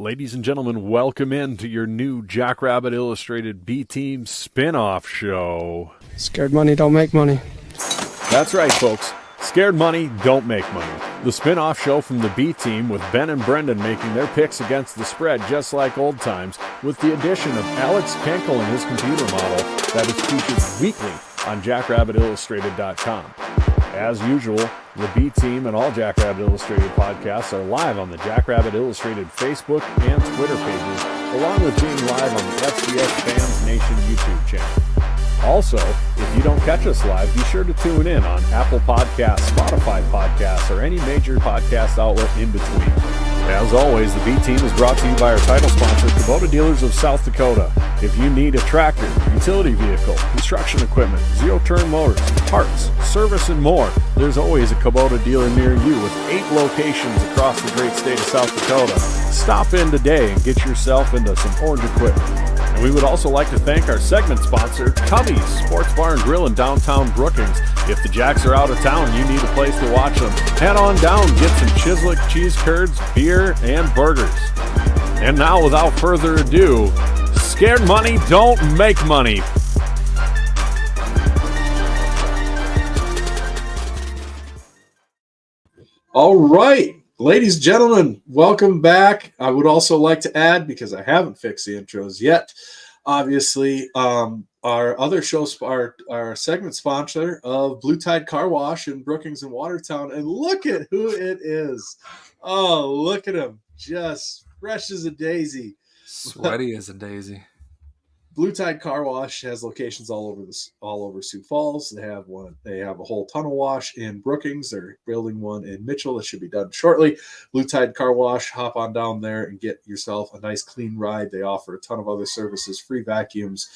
Ladies and gentlemen, welcome in to your new Jackrabbit Illustrated B-Team spin-off show. Scared money don't make money. That's right, folks. Scared money don't make money. The spin-off show from the B-Team with Ben and Brendan making their picks against the spread just like old times, with the addition of Alex Kenkel and his computer model that is featured weekly on JackrabbitIllustrated.com. As usual, the B-Team and all Jackrabbit Illustrated podcasts are live on the Jackrabbit Illustrated Facebook and Twitter pages, along with being live on the SDS Fans Nation YouTube channel. Also, if you don't catch us live, be sure to tune in on Apple Podcasts, Spotify Podcasts, or any major podcast outlet in between. As always, the B-Team is brought to you by our title sponsor, Kubota Dealers of South Dakota. If you need a tractor, utility vehicle, construction equipment, zero-turn motors, parts, service, and more, there's always a Kubota dealer near you with 8 locations across the great state of South Dakota. Stop in today and get yourself into some orange equipment. And we would also like to thank our segment sponsor, Cubby's Sports Bar and Grill in downtown Brookings. If the Jacks are out of town and you need a place to watch them, head on down and get some Chislic cheese curds, beer, and burgers. And now, without further ado, scared money don't make money. All right, ladies and gentlemen, welcome back. I would also like to add, because I haven't fixed the intros yet, obviously, our other show, our segment sponsor of Blue Tide Car Wash in Brookings and Watertown. And look at who it is. Oh, look at him. Just fresh as a daisy. Sweaty as a daisy. Blue Tide Car Wash has locations all over Sioux Falls. They have a whole tunnel wash in Brookings. They're building one in Mitchell that should be done shortly. Blue Tide Car Wash, hop on down there and get yourself a nice clean ride. They offer a ton of other services, free vacuums,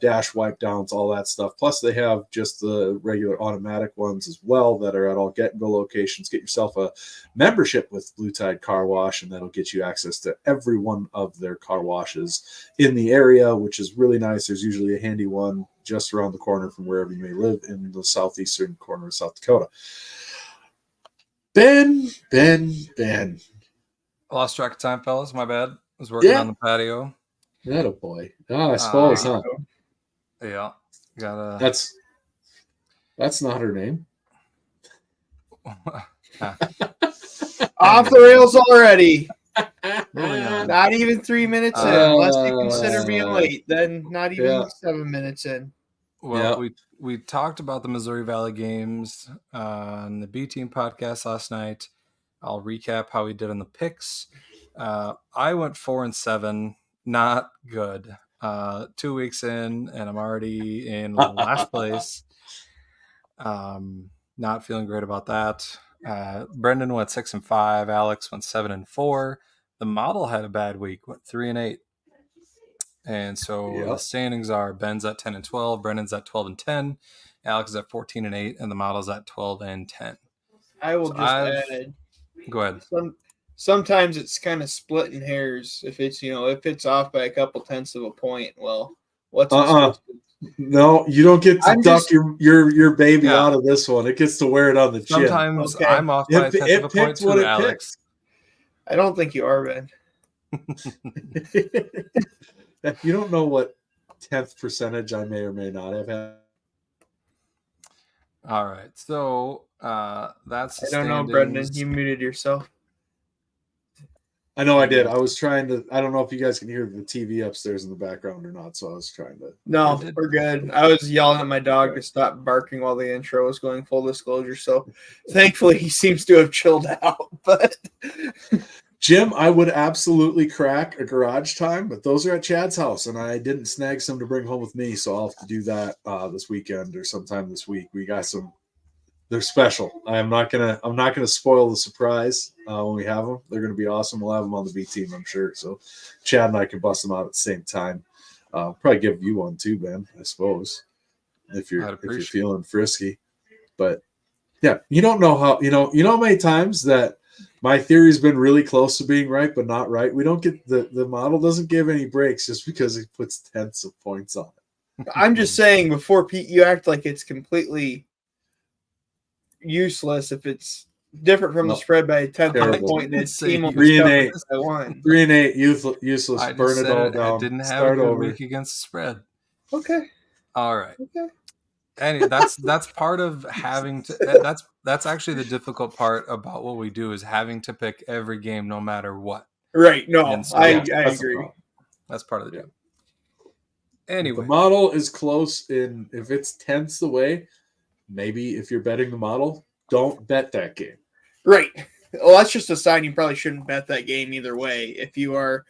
dash wipe downs, all that stuff. Plus they have just the regular automatic ones as well that are at all Get and Go locations. Get yourself a membership with Blue Tide Car Wash, and that'll get you access to every one of their car washes in the area, which is really nice. There's usually a handy one just around the corner from wherever you may live in the southeastern corner of South Dakota. Ben. I lost track of time, fellas. My bad. I was working on the patio. That a boy. Oh, I suppose, huh? Yeah. That's not her name. Off the rails already. Not even 3 minutes in, unless you consider being late. Then not even 7 minutes in. Well, we talked about the Missouri Valley games on the B-Team podcast last night. I'll recap how we did on the picks. I went 4-7, not good. 2 weeks in, and I'm already in last place. Not feeling great about that. Brendan went 6-5. Alex went 7-4. The model had a bad week, went 3-8. And so the standings are: Ben's at 10-12, Brendan's at 12-10, Alex is at 14-8, and the model's at 12-10. I will add. Go ahead. Sometimes it's kind of splitting hairs. If it's off by a couple tenths of a point, well, what's No, you don't get to duck your baby out of this one. It gets to wear it on the chin. Sometimes I'm off by a tenth of a point too, Alex. I don't think you are, Ben. You don't know what 10th percentage I may or may not have had. All right, so that's. I don't know, Brendan. You muted yourself. I know I did. I was trying to. I don't know if you guys can hear the TV upstairs in the background or not, so I was trying to. No, we're good. I was yelling at my dog to stop barking while the intro was going, full disclosure. So thankfully he seems to have chilled out. But Jim, I would absolutely crack a garage time, but those are at Chad's house, and I didn't snag some to bring home with me, so I'll have to do that this weekend or sometime this week. We got some. They're special. I'm not gonna spoil the surprise when we have them. They're gonna be awesome. We'll have them on the B-Team, I'm sure. So Chad and I can bust them out at the same time. Probably give you one too, Ben. I suppose if you're feeling frisky. But yeah, you don't know how how many times that my theory's been really close to being right, but not right. We don't get the model doesn't give any breaks just because it puts tenths of points on it. I'm just saying, before Pete, you act like it's completely useless if it's different from the No. spread by a tenth of a Terrible. point. And his Say team was 3-8. covered by one. 3-8, useless. I just Burn it said all it. I down. didn't have Start a good over. week against the spread. Okay. All right. Okay. That's part of having to. That's actually the difficult part about what we do is having to pick every game no matter what. Right. No, And so- I That's the agree. problem. That's part of the Yeah. deal. If Anyway, the model is close in, if it's tenths away, maybe if you're betting the model, don't bet that game. Right. Well, that's just a sign you probably shouldn't bet that game either way. If you are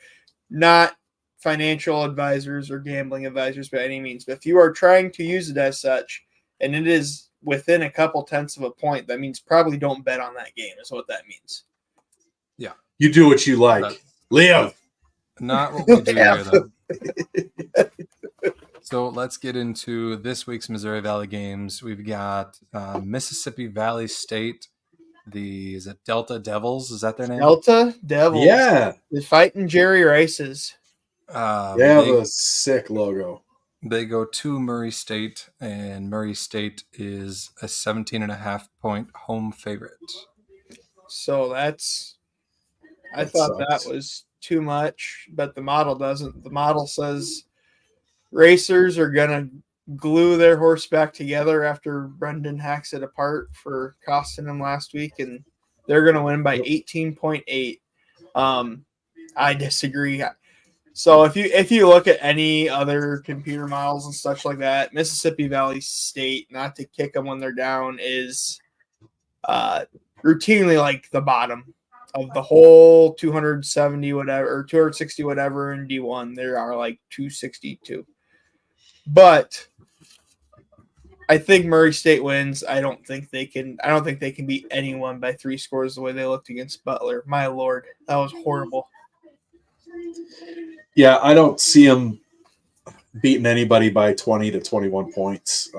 not financial advisors or gambling advisors by any means, but if you are trying to use it as such, and it is within a couple tenths of a point, that means probably don't bet on that game, is what that means. yeah, You do what you like. That's- Liam. not what we do Yeah. here though. So let's get into this week's Missouri Valley games. We've got Mississippi Valley State. Is it Delta Devils? Is that their name? Delta Devils. Yeah. They're fighting Jerry Rice's. They have they, a sick logo. they go to Murray State, and Murray State is a 17.5-point home favorite. So that's I That thought sucks. that was too much, but the model doesn't. The model says racers are gonna glue their horse back together after Brendan hacks it apart for costing them last week, and they're gonna win by 18.8. I disagree. So if you look at any other computer models and such like that, Mississippi Valley State, not to kick them when they're down, is routinely like the bottom of the whole 270 whatever or 260 whatever in D1. There are like 262. But I think Murray State wins. I don't think they can beat anyone by 3 scores the way they looked against Butler. My lord, that was horrible. Yeah, I don't see them beating anybody by 20 to 21 points.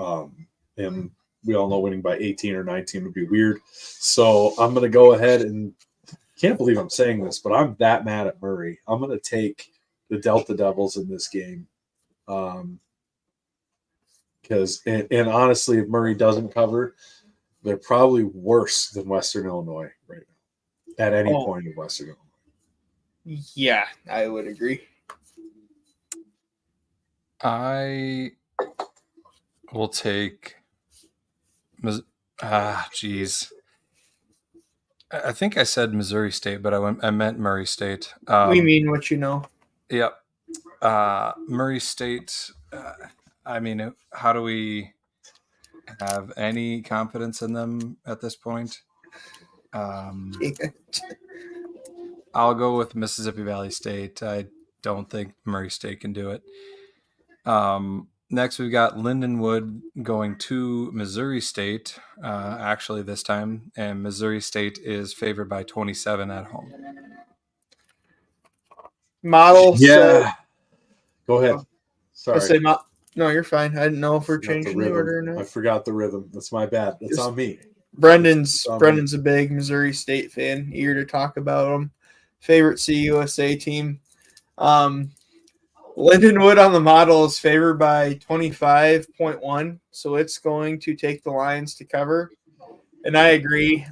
And we all know winning by 18 or 19 would be weird. So I'm going to go ahead and can't believe I'm saying this, but I'm that mad at Murray. I'm going to take the Delta Devils in this game. Because, and honestly, if Murray doesn't cover, they're probably worse than Western Illinois right now at any point in Western Illinois. Yeah, I would agree. I will take. Geez. I think I said Missouri State, but I meant Murray State. We mean what you know. Yep. Murray State. I mean, how do we have any confidence in them at this point? I'll go with Mississippi Valley State. I don't think Murray State can do it. Next, we've got Lindenwood going to Missouri State, actually this time, and Missouri State is favored by 27 at home. Model. Yeah. Go ahead. I Sorry. say no, you're fine. I didn't know if we're Forgot changing the order or I not. forgot the rhythm. That's my bad. That's on me. Brendan's a big Missouri State fan. Eager to talk about them. Favorite CUSA team. Lindenwood on the model is favored by 25.1, so it's going to take the Lions to cover. And I agree.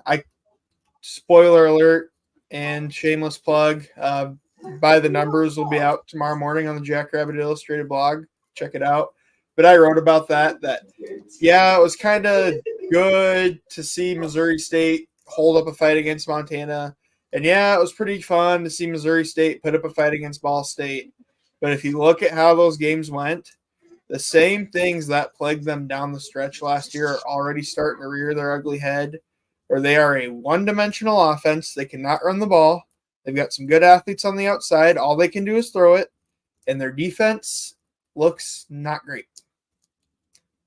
Spoiler alert and shameless plug. By the Numbers will be out tomorrow morning on the Jackrabbit Illustrated blog. Check it out. But I wrote about that it was kind of good to see Missouri State hold up a fight against Montana. And it was pretty fun to see Missouri State put up a fight against Ball State. But if you look at how those games went, the same things that plagued them down the stretch last year are already starting to rear their ugly head, or they are a one-dimensional offense. They cannot run the ball. They've got some good athletes on the outside. All they can do is throw it, and their defense looks not great.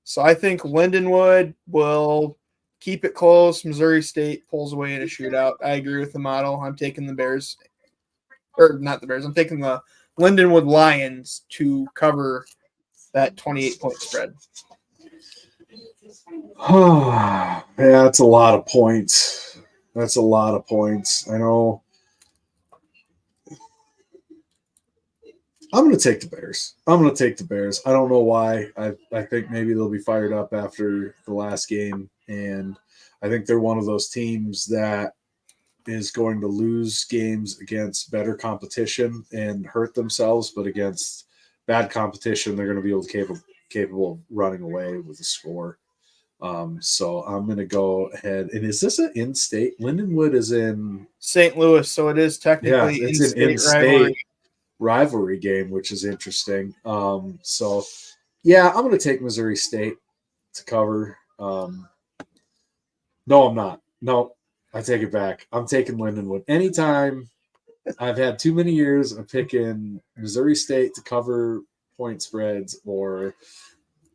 So I think Lindenwood will keep it close. Missouri State pulls away in a shootout. I agree with the model. I'm taking the Bears. Or not the Bears. I'm taking the Lindenwood Lions to cover that 28-point spread. Yeah, that's a lot of points. That's a lot of points. I know. I'm going to take the Bears. I don't know why. I think maybe they'll be fired up after the last game. And I think they're one of those teams that is going to lose games against better competition and hurt themselves, but against bad competition, they're going to be capable of running away with a score. So I'm going to go ahead. And is this an in-state? Lindenwood is in St. Louis, so it is technically it's an in-state rivalry game, which is interesting. So yeah, I'm going to take Missouri State to cover. No, I'm not. No, I take it back. I'm taking Lindenwood. Anytime I've had too many years of picking Missouri State to cover point spreads or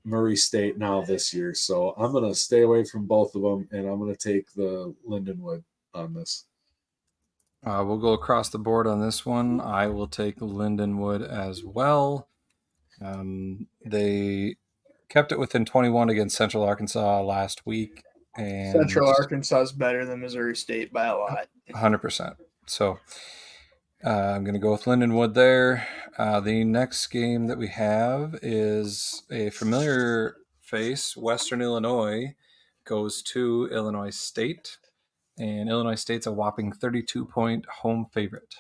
Murray State now this year. So I'm going to stay away from both of them, and I'm going to take the Lindenwood on this. We'll go across the board on this one. I will take Lindenwood as well. They kept it within 21 against Central Arkansas last week. And Central Arkansas is better than Missouri State by a lot. 100%. So I'm going to go with Lindenwood there. The next game that we have is a familiar face. Western Illinois goes to Illinois State. And Illinois State's a whopping 32-point home favorite.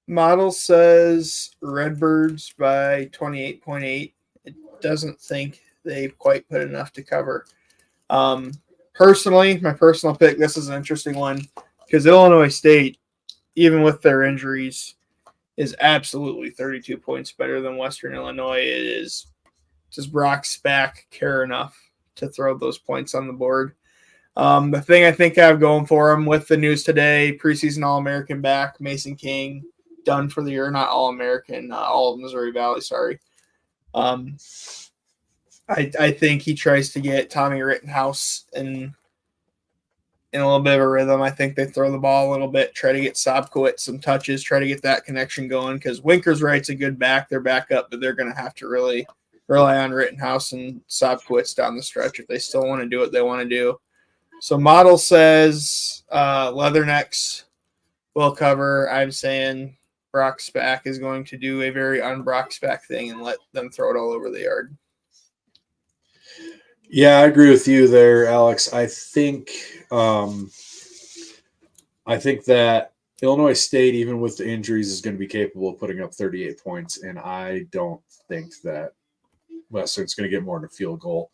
Model says Redbirds by 28.8. It doesn't think they've quite put enough to cover. Personally, my personal pick, this is an interesting one because Illinois State, even with their injuries, is absolutely 32 points better than Western Illinois. It is just Brock Spack care enough to throw those points on the board. The thing I think I have going for him with the news today, preseason All-American back, Mason King, done for the year, not All-American, all Missouri Valley, sorry. I think he tries to get Tommy Rittenhouse in a little bit of a rhythm. I think they throw the ball a little bit, try to get Sobkowitz some touches, try to get that connection going because Winkerswright's a good back. They're back up, but they're going to have to really rely on Rittenhouse and Sobkowitz down the stretch if they still want to do what they want to do. So Model says Leathernecks will cover. I'm saying Brock Spack is going to do a very un-Brock Spack thing and let them throw it all over the yard. Yeah, I agree with you there, Alex. I think that Illinois State, even with the injuries, is going to be capable of putting up 38 points, and I don't think that Western's going to get more than a field goal.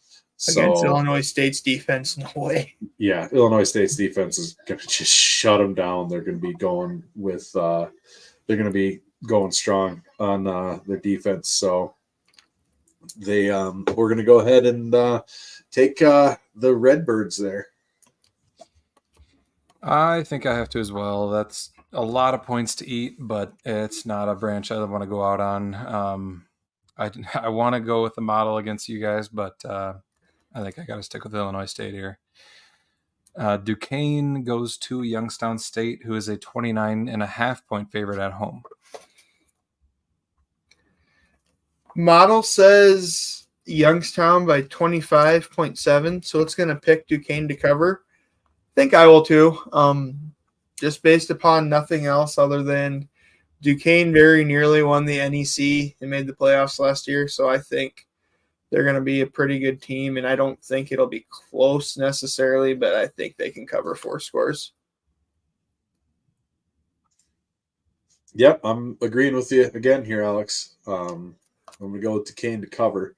Against Illinois State's defense, no way. Yeah, Illinois State's defense is going to just shut them down. They're going to be going with they're going to be going strong on their defense. So we're going to go ahead and take the Redbirds there. I think I have to as well. That's a lot of points to eat, but it's not a branch I want to go out on. I want to go with the Model against you guys, but I think I got to stick with Illinois State here. Duquesne goes to Youngstown State, who is a 29.5-point favorite at home. Model says Youngstown by 25.7, so it's going to pick Duquesne to cover. I think I will too, just based upon nothing else other than Duquesne very nearly won the NEC and made the playoffs last year, so I think they're going to be a pretty good team, and I don't think it'll be close necessarily, but I think they can cover 4 scores. Yep, I'm agreeing with you again here, Alex. I'm going to go with Duquesne to cover.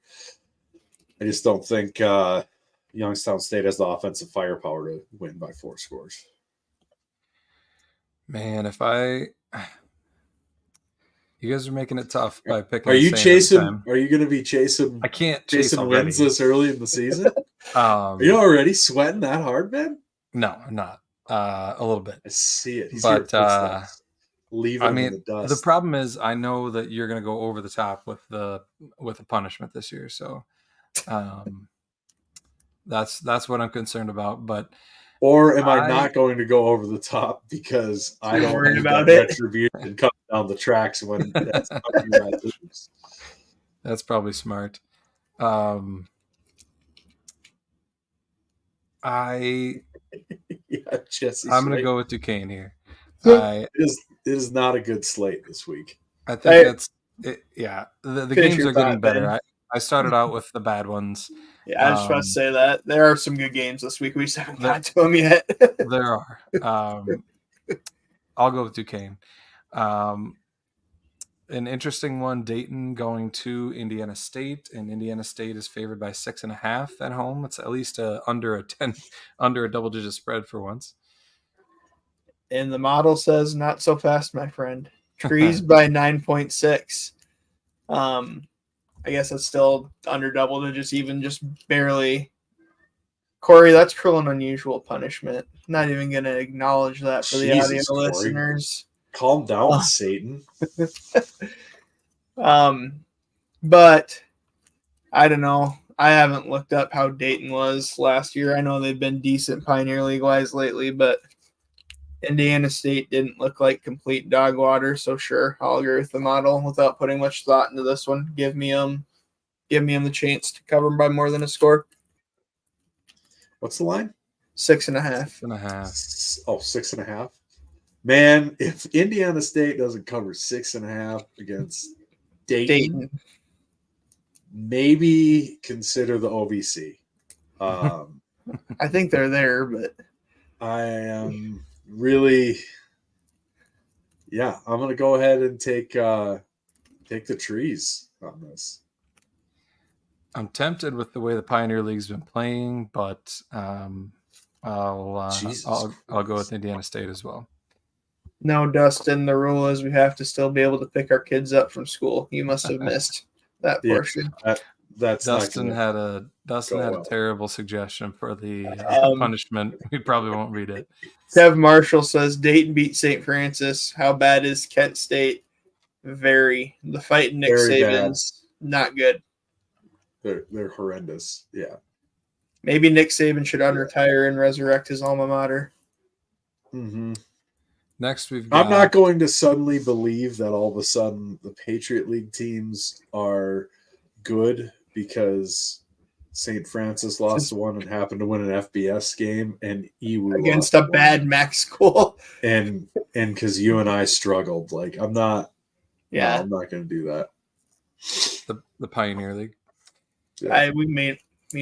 I just don't think Youngstown State has the offensive firepower to win by 4 scores. Man, you guys are making it tough by picking. Are you chasing? Are you going to be chasing? I can't chasing wins this early in the season. Are you already sweating that hard, man? No, I'm not. A little bit. I see it. He's but leaving in the dust. The problem is, I know that you're going to go over the top with the punishment this year. So, that's what I'm concerned about. But. Or am I not going to go over the top because I don't worry about it? Retribution coming down the tracks when that's That's probably smart. Jesse. I'm going to go with Duquesne here. It is not a good slate this week. I think that's it. Yeah, the games are getting better. I started out with the bad ones, Yeah, I was just about to say that. There are some good games this week. We just haven't got to them yet. There are. I'll go with Duquesne. An interesting one, Dayton going to Indiana State, and Indiana State is favored by 6.5 at home. It's at least under a double-digit spread for once. And the model says not so fast, my friend. Trees by 9.6. I guess that's still under double digits, even just barely. Corey, that's cruel and unusual punishment. Not even going to acknowledge that for the audio Corey. listeners. Calm down, Satan. But I don't know. I haven't looked up how Dayton was last year. I know they've been decent Pioneer League wise lately, but Indiana State didn't look like complete dog water. So sure, I'll agree with the model without putting much thought into this one. Give me the chance to cover them by more than a score. What's the line? 6.5. 6.5. Oh, 6.5. Man, if Indiana State doesn't cover 6.5 against Dayton, maybe consider the OVC. I think they're there, but I am really, I'm going to go ahead and take the trees on this. I'm tempted with the way the Pioneer League's been playing, but I'll go with Indiana State as well. no, Dustin, the rule is we have to still be able to pick our kids up from school. You must have missed that portion. That's Dustin had a terrible suggestion for the punishment. We probably won't read it. Kev Marshall says Dayton beat St. Francis. How bad is Kent State? Very. The fight in Nick Saban's not good. They're horrendous. Yeah. Maybe Nick Saban should unretire and resurrect his alma mater. Mm-hmm. Next, we've got... I'm not going to suddenly believe that all of a sudden the Patriot League teams are good because St. Francis lost one and happened to win an FBS game, and EWU against a bad MAC school. And because you and I struggled, I'm not. Yeah, no, I'm not going to do that. The Pioneer League. Yeah. We mean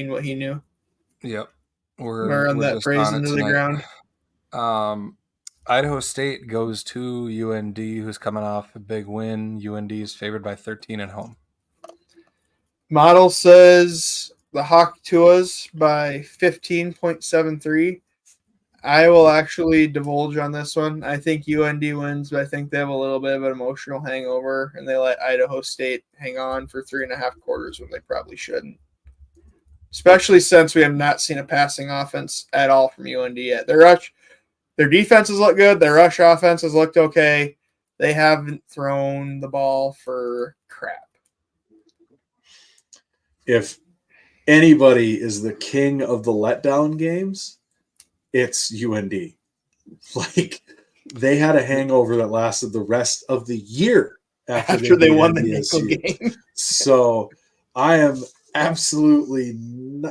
what he knew. Yep, we're on that phrase into the ground. Idaho State goes to UND, who's coming off a big win. UND is favored by 13 at home. Model says the Hawk Tuas by 15.73. I will actually divulge on this one. I think UND wins, but I think they have a little bit of an emotional hangover, and they let Idaho State hang on for 3.5 quarters when they probably shouldn't. Especially since we have not seen a passing offense at all from UND yet. Their defenses look good. Their rush offenses looked okay. They haven't thrown the ball for crap. If anybody is the king of the letdown games, it's UND. They had a hangover that lasted the rest of the year after they won the Nickel game. So I am absolutely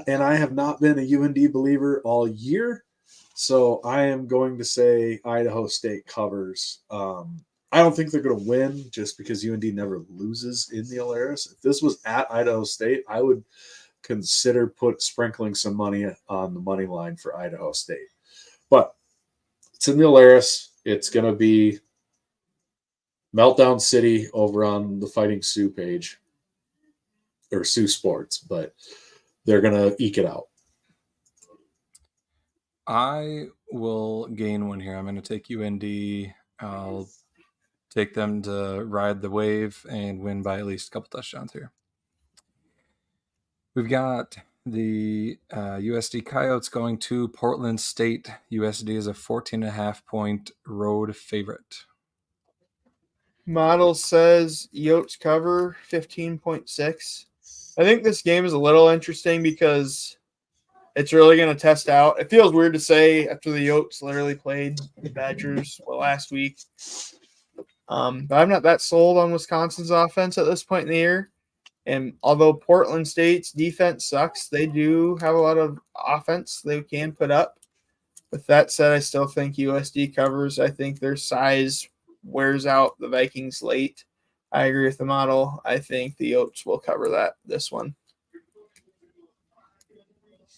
and I have not been a UND believer all year. So I am going to say Idaho State covers. I don't think they're going to win just because UND never loses in the Alaris. If this was at Idaho State, I would consider sprinkling some money on the money line for Idaho State. But it's in the Alaris. It's going to be Meltdown City over on the Fighting Sioux page or Sioux Sports, but they're going to eke it out. I will gain one here. I'm going to take UND. I'll take them to ride the wave and win by at least a couple touchdowns here. We've got the USD Coyotes going to Portland State. USD is a 14.5-point road favorite. Model says Yotes cover 15.6. I think this game is a little interesting because it's really going to test out. It feels weird to say after the Yotes literally played the Badgers last week. But I'm not that sold on Wisconsin's offense at this point in the year. And although Portland State's defense sucks, they do have a lot of offense they can put up. With that said, I still think USD covers. I think their size wears out the Vikings late. I agree with the model. I think the Yotes will cover this one.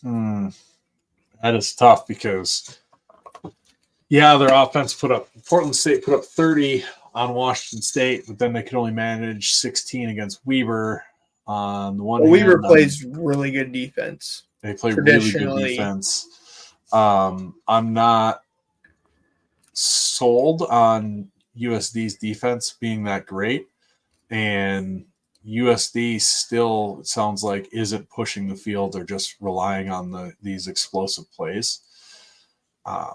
That is tough because, their offense Portland State put up 30 on Washington State, but then they could only manage 16 against Weber. On the one hand, Weber plays really good defense. They play really good defense. I'm not sold on USD's defense being that great, and USD still sounds like isn't pushing the field. They're just relying on these explosive plays. I'm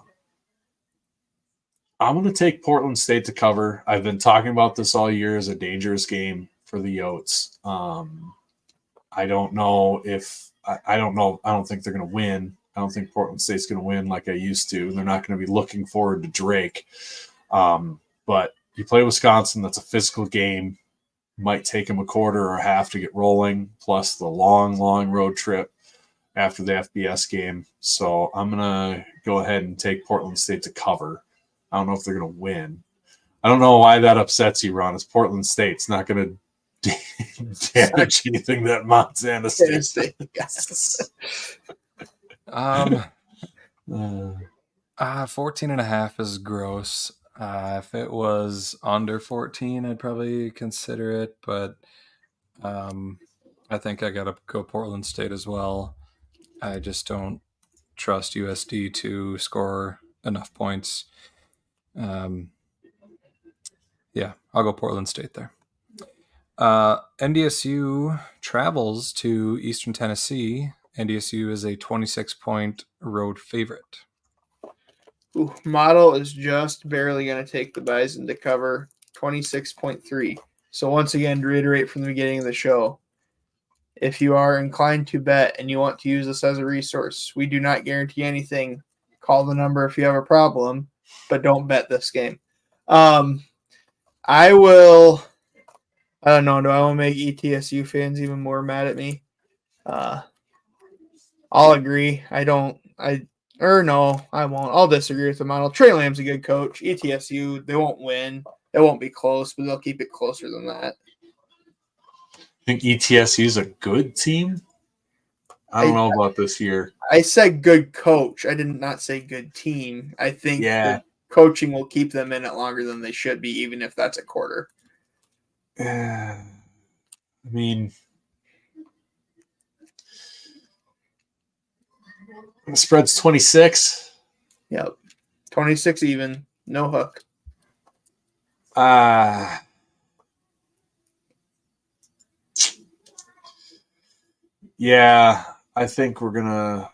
going to take Portland State to cover. I've been talking about this all year as a dangerous game for the Yotes. I don't know if I don't know. I don't think they're going to win. I don't think Portland State's going to win like I used to. They're not going to be looking forward to Drake. But you play Wisconsin. That's a physical game. Might take them a quarter or a half to get rolling, plus the long, long road trip after the FBS game. So I'm going to go ahead and take Portland State to cover. I don't know if they're going to win. I don't know why that upsets you, Ron. It's Portland State. It's not going to damage anything that Montana State does. 14.5 is gross. If it was under 14, I'd probably consider it, but I think I gotta go Portland State as well. I just don't trust USD to score enough points. I'll go Portland State there. NDSU travels to Eastern Tennessee. NDSU is a 26-point road favorite. Model is just barely going to take the Bison to cover 26.3. So once again, to reiterate from the beginning of the show, if you are inclined to bet and you want to use this as a resource, we do not guarantee anything. Call the number if you have a problem, but don't bet this game. I don't know. Do I want to make ETSU fans even more mad at me? I'll agree. I won't. I'll disagree with the model. Trey Lamb's a good coach. ETSU, they won't win. It won't be close, but they'll keep it closer than that. I think ETSU is a good team. I don't know about this year. I said good coach. I did not say good team. I think the coaching will keep them in it longer than they should be, even if that's a quarter. I mean, the spread's 26. Yep. 26 even. No hook. Yeah, I think we're gonna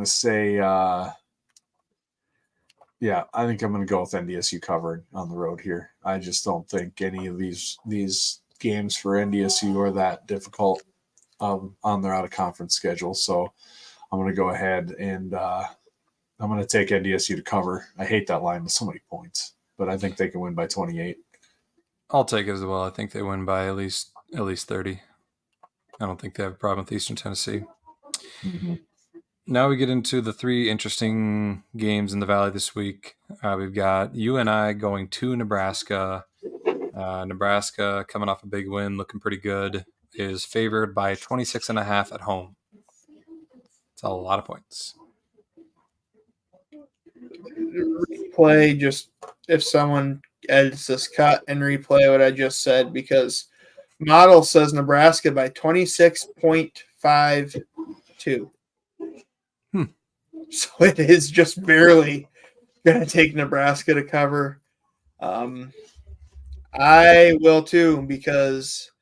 say I think I'm gonna go with NDSU covering on the road here. I just don't think any of these games for NDSU are that difficult on their out of conference schedule. So I'm gonna go ahead and I'm gonna take NDSU to cover. I hate that line with so many points, but I think they can win by 28. I'll take it as well. I think they win by at least 30. I don't think they have a problem with Eastern Tennessee. Mm-hmm. Now we get into the three interesting games in the Valley this week. We've got UNI going to Nebraska. Nebraska, coming off a big win, looking pretty good, is favored by 26.5 at home. It's a lot of points. Replay, just if someone edits this cut and replay what I just said, because model says Nebraska by 26.52. So it is just barely going to take Nebraska to cover. I will too, because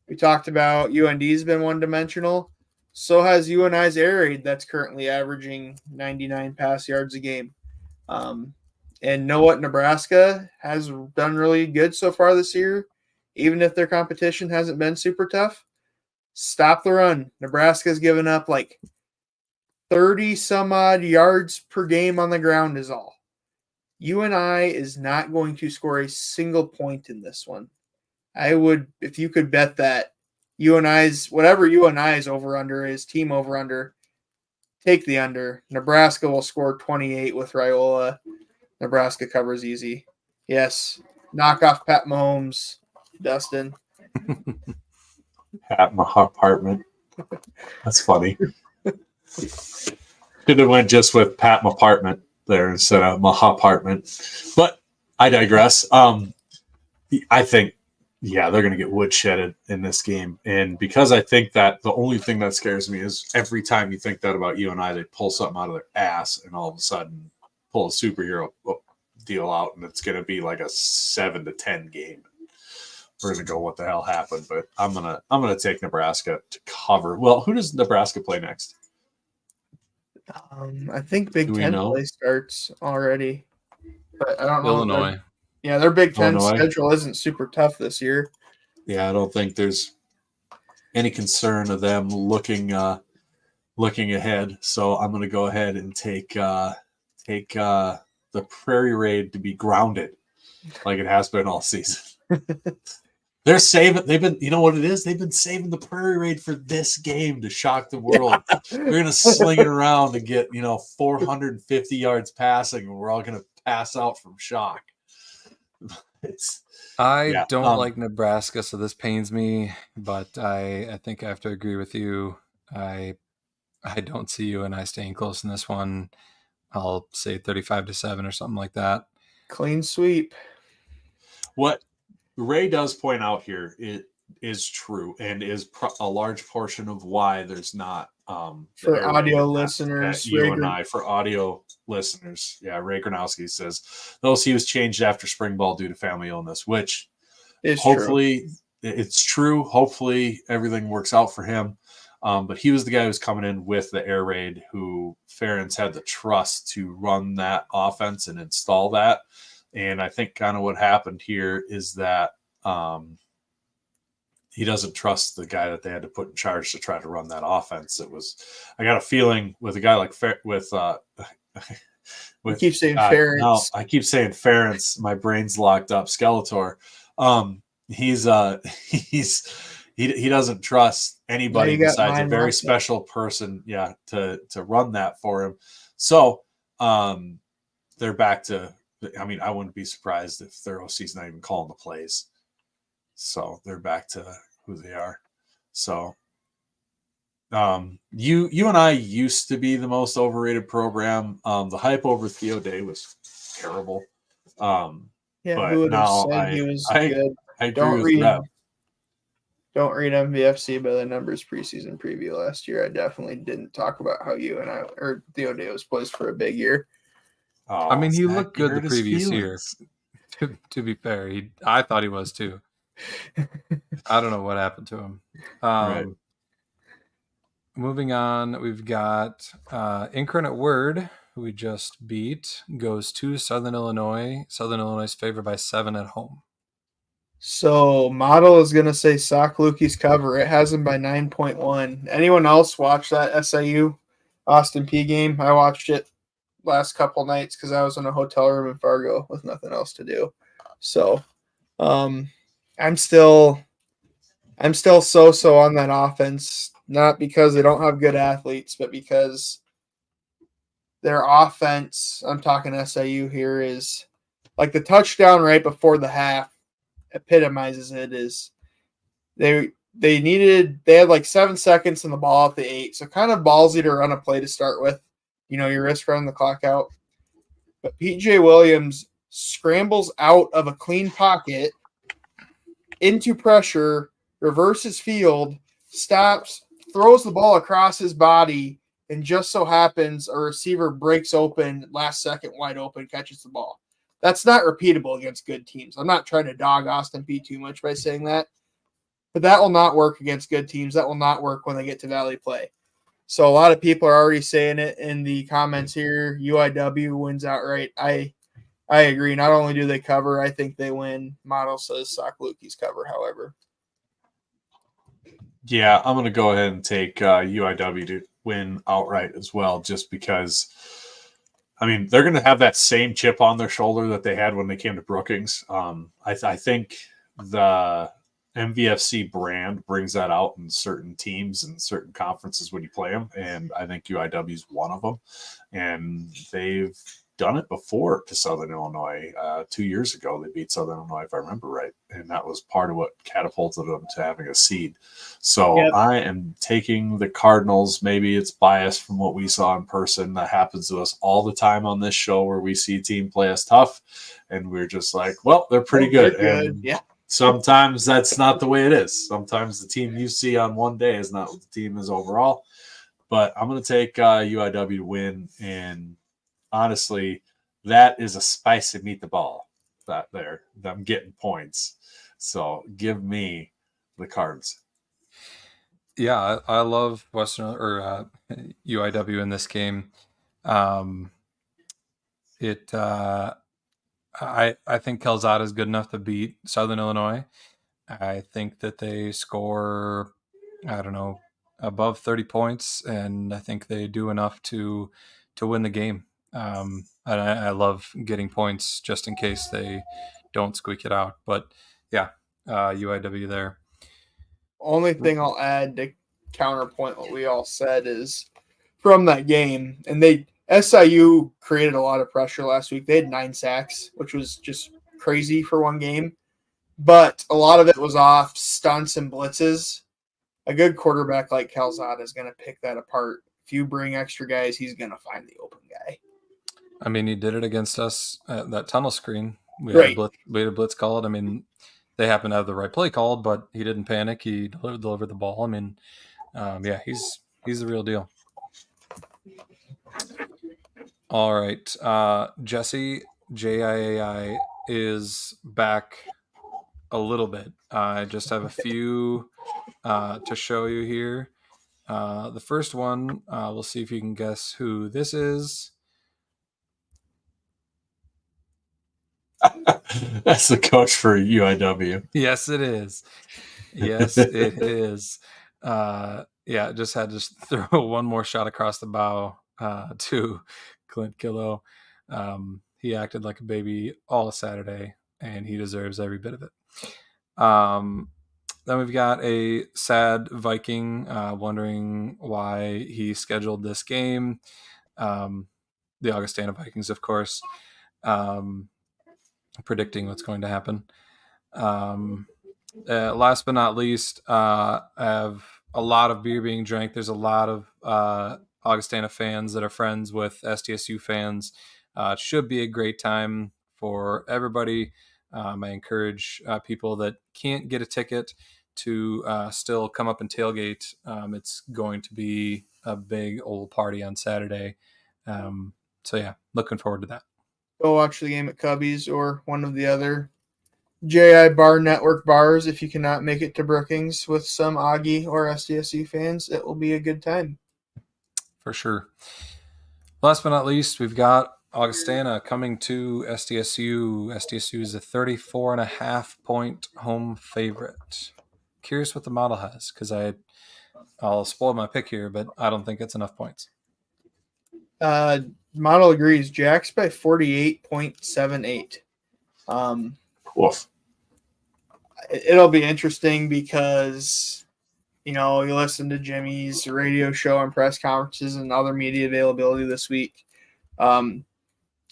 we talked about UND's been one-dimensional. So has UNI's air raid that's currently averaging 99 pass yards a game. And know what? Nebraska has done really good so far this year, even if their competition hasn't been super tough. Stop the run. Nebraska's given up like 30 some odd yards per game on the ground is all. UNI is not going to score a single point in this one. I would, if you could bet that whatever UNI's over under is, team over under, take the under. Nebraska will score 28 with Raiola. Nebraska covers easy. Yes. Knock off Pat Mahomes, Dustin. At my apartment. That's funny. Should have went just with Pat Apartment there instead of my apartment. But I digress. I think, yeah, they're going to get woodshedded in this game. And because I think that the only thing that scares me is every time you think that about UNI, they pull something out of their ass and all of a sudden pull a superhero deal out, and it's going to be like a 7-10 game. We're going to go, what the hell happened? But I'm gonna take Nebraska to cover. Well, who does Nebraska play next? I think Big Ten play starts already, but I don't know. Illinois. Yeah, their Big Ten Illinois. schedule isn't super tough this year. Yeah, I don't think there's any concern of them looking ahead. So I'm going to go ahead and take the Prairie Raid to be grounded, like it has been all season. They're saving. They've been. You know what it is? They've been saving the Prairie Raid for this game to shock the world. Yeah. They're going to sling it around to get 450 yards passing, and we're all going to pass out from shock. I don't like Nebraska, so this pains me, but I think I have to agree with you. I don't see you and I staying close in this one. I'll say 35-7 or something like that. Clean sweep. What Ray does point out here, it is true and is a large portion of why there's not for audio listeners. For audio listeners, yeah. Ray Gronowski says those he was changed after spring ball due to family illness, which is hopefully it's true. Hopefully everything works out for him. But he was the guy who was coming in with the air raid, who Ferentz had the trust to run that offense and install that. And I think kind of what happened here is that he doesn't trust the guy that they had to put in charge to try to run that offense. I got a feeling with a guy like I keep saying Ferentz. No, I keep saying Ferentz. My brain's locked up. Skeletor. He doesn't trust anybody besides a very special person, to run that for him. So they're back to. I mean, I wouldn't be surprised if their OC's not even calling the plays. So they're back to who they are. So you and I used to be the most overrated program. The hype over Theo Day was terrible. But who would have said he was good? I agree with that. Don't read MVFC by the numbers preseason preview last year. I definitely didn't talk about how you and I or Theo Day was poised for a big year. Oh, I mean, he looked good the previous year. To be fair, I thought he was too. I don't know what happened to him. Right. Moving on, we've got Incarnate Word, who we just beat, goes to Southern Illinois. Southern Illinois is favored by 7 at home. So Model is going to say Sock Lukey's cover. It has him by 9.1. Anyone else watch that SIU Austin P game? I watched it last couple nights because I was in a hotel room in Fargo with nothing else to do. So I'm still so on that offense, not because they don't have good athletes, but because their offense, I'm talking SIU here, is like the touchdown right before the half epitomizes it. Is they had like 7 seconds in the ball at the 8, so kind of ballsy to run a play to start with. You risk running the clock out. But PJ Williams scrambles out of a clean pocket into pressure, reverses field, stops, throws the ball across his body, and just so happens a receiver breaks open, last second wide open, catches the ball. That's not repeatable against good teams. I'm not trying to dog Austin P too much by saying that, but that will not work against good teams. That will not work when they get to Valley play. So a lot of people are already saying it in the comments here. UIW wins outright. I agree. Not only do they cover, I think they win. Model says Sock Lukey's cover, however. Yeah, I'm going to go ahead and take UIW to win outright as well, just because, I mean, they're going to have that same chip on their shoulder that they had when they came to Brookings. I think the MVFC brand brings that out in certain teams and certain conferences when you play them, and I think UIW is one of them. And they've done it before to Southern Illinois. 2 years ago, they beat Southern Illinois, if I remember right. And that was part of what catapulted them to having a seed. So Yep. I am taking the Cardinals. Maybe it's biased from what we saw in person. That happens to us all the time on this show where we see a team play us tough. And we're just like, well, they're pretty good. They're good. And Yeah. sometimes that's not the way it is. Sometimes the team you see on one day is not what the team is overall. But I'm going to take UIW to win. And honestly, that is a spicy meatball that there. I'm getting points. So give me the Cards. Yeah, I love Western or UIW in this game. I think Calzada is good enough to beat Southern Illinois. I think that they score, I don't know, above 30 points, and I think they do enough to win the game. And I love getting points just in case they don't squeak it out. But yeah, UIW there. Only thing I'll add to counterpoint what we all said is from that game, and SIU created a lot of pressure last week. They had 9 sacks, which was just crazy for one game. But a lot of it was off stunts and blitzes. A good quarterback like Calzada is going to pick that apart. If you bring extra guys, he's going to find the open guy. I mean, he did it against us at that tunnel screen. We Right. had a blitz called. I mean, they happened to have the right play called, but he didn't panic. He delivered the ball. I mean, yeah, he's the real deal. All right. Jesse, JIAI is back a little bit. I just have a few to show you here. The first one, we'll see if you can guess who this is. That's the coach for UIW. Yes, it is. Yes, it is. Yeah, just had to throw one more shot across the bow to Clint Killow. He acted like a baby all Saturday, and he deserves every bit of it. Then we've got a sad Viking wondering why he scheduled this game. The Augustana Vikings, of course, predicting what's going to happen. Last but not least, I have a lot of beer being drank. There's a lot of Augustana fans that are friends with SDSU fans. It should be a great time for everybody. I encourage people that can't get a ticket to still come up and tailgate. It's going to be a big old party on Saturday. So yeah, looking forward to that. Go watch the game at Cubby's or one of the other JI Bar Network bars if you cannot make it to Brookings with some Augie or SDSU fans. It will be a good time. For sure. Last but not least, we've got Augustana coming to SDSU. SDSU is a 34.5 point home favorite. Curious what the model has, because I'll spoil my pick here, but I don't think it's enough points. Model agrees. Jack's by 48.78. Woof. It'll be interesting because, you listen to Jimmy's radio show and press conferences and other media availability this week.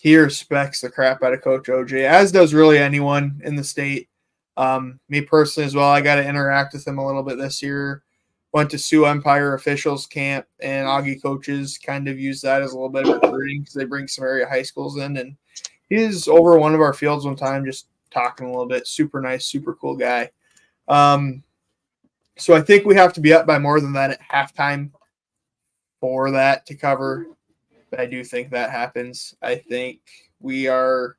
He respects the crap out of Coach OJ, as does really anyone in the state. Me personally as well, I got to interact with him a little bit this year. Went to Sioux Empire officials camp, and Augie coaches kind of use that as a little bit of recruiting because they bring some area high schools in. And he's over one of our fields one time just talking a little bit. Super nice, super cool guy. So I think we have to be up by more than that at halftime for that to cover. But I do think that happens. I think we are,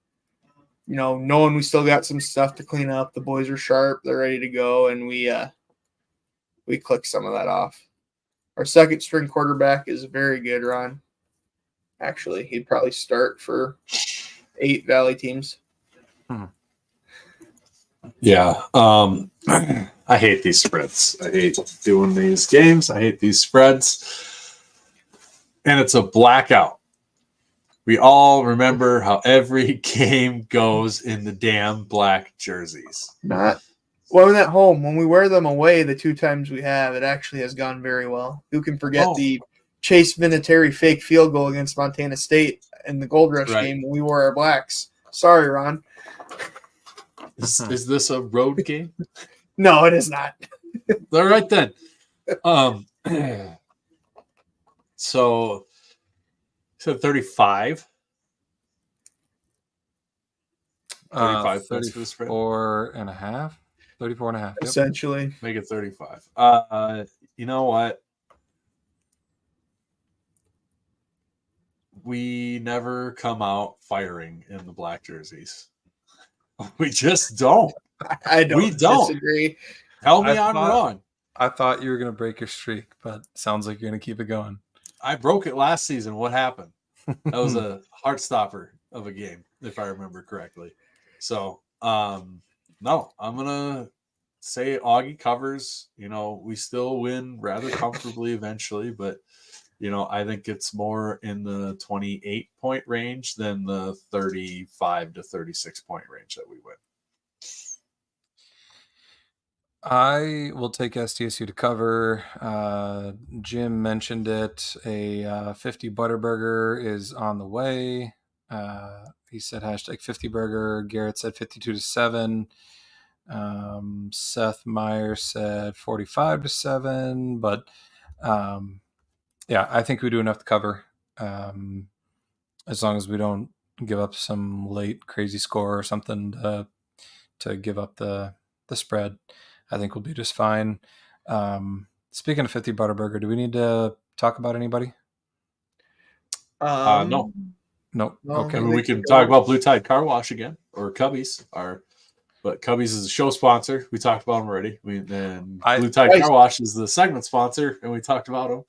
knowing we still got some stuff to clean up. The boys are sharp. They're ready to go. And we click some of that off. Our second string quarterback is very good, Ron. Actually, he'd probably start for 8 Valley teams. Yeah. I hate these spreads. I hate doing these games. I hate these spreads. And it's a blackout. We all remember how every game goes in the damn black jerseys. When at home, when we wear them away the 2 times we have, it actually has gone very well. Who can forget the Chase Vinatieri fake field goal against Montana State in the Gold Rush Right. game when we wore our blacks. Sorry, Ron. Is this a road game? No, it is not. All right then. So 35. 35 points for the spread. 34 and a half. 34 and a half. Yep. Essentially. Make it 35. You know what? We never come out firing in the black jerseys. We just don't. I don't disagree. Tell me I'm wrong. I thought you were going to break your streak, but sounds like you're going to keep it going. I broke it last season. What happened? That was a heart stopper of a game, if I remember correctly. So, no, I'm going to say Augie covers. You know, we still win rather comfortably eventually, but, you know, I think it's more in the 28-point range than the 35 to 36-point range that we win. I will take SDSU to cover. Jim mentioned it. A 50 Butterburger is on the way. He said hashtag 50 burger. Garrett said 52-7. Seth Meyer said 45-7. But yeah, I think we do enough to cover. As long as we don't give up some late crazy score or something to give up the spread. I think we'll be just fine. Speaking of 50 Butterburger, do we need to talk about anybody? No. Okay. I mean, we can talk about Blue Tide Car Wash again, or Cubbies. But Cubbies is a show sponsor. We talked about them already. Blue Tide Car Wash is the segment sponsor, and we talked about them.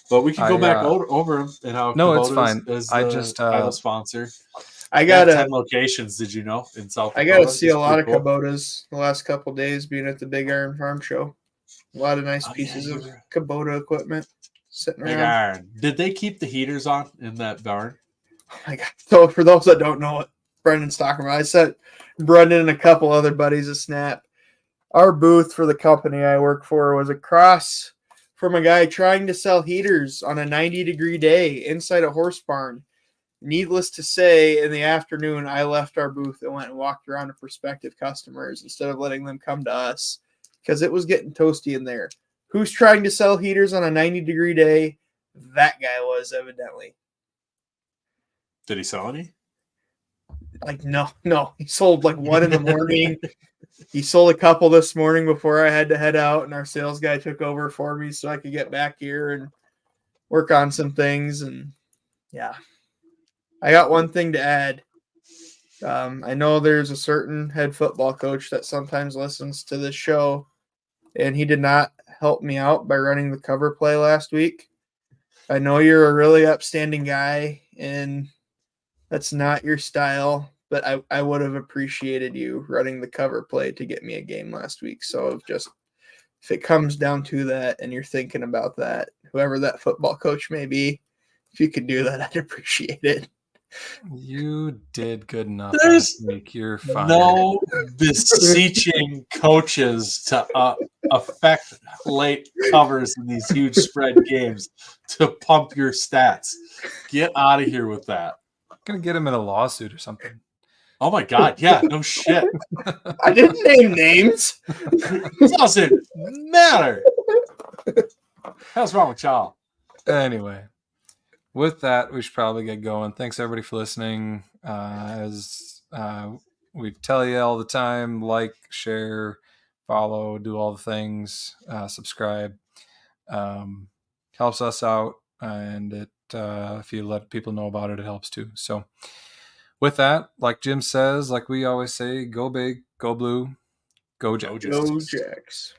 But we can go back over them and how no, it's fine. Is the title sponsor. I got 10 locations. Did you know in South Dakota? I got to see a lot of Kubotas the last couple of days being at the Big Iron Farm Show. A lot of nice pieces of Kubota equipment sitting around. Big Iron. Did they keep the heaters on in that barn? Oh my God. So for those that don't know what Brendan's talking about, I sent Brendan and a couple other buddies a snap. Our booth for the company I work for was across from a guy trying to sell heaters on a 90-degree day inside a horse barn. Needless to say, in the afternoon, I left our booth and went and walked around to prospective customers instead of letting them come to us because it was getting toasty in there. Who's trying to sell heaters on a 90-degree day? That guy was, evidently. Did he sell any? Like, no. He sold like 1 in the morning. He sold a couple this morning before I had to head out, and our sales guy took over for me so I could get back here and work on some things. And yeah, I got one thing to add. I know there's a certain head football coach that sometimes listens to this show, and he did not help me out by running the cover play last week. I know you're a really upstanding guy, and that's not your style, but I would have appreciated you running the cover play to get me a game last week. So if it comes down to that and you're thinking about that, whoever that football coach may be, if you could do that, I'd appreciate it. You did good enough last week. You're fine. No beseeching coaches to affect late covers in these huge spread games to pump your stats. Get out of here with that. Gonna get him in a lawsuit or something. Oh my God! Yeah, no shit. I didn't name names. It doesn't matter. What's wrong with y'all? Anyway, with that, we should probably get going. Thanks everybody for listening. As we tell you all the time, like, share, follow, do all the things, subscribe. Helps us out, and it if you let people know about it, it helps too. So with that, like Jim says, like we always say, go big, go blue, go Jacks. Go Jacks.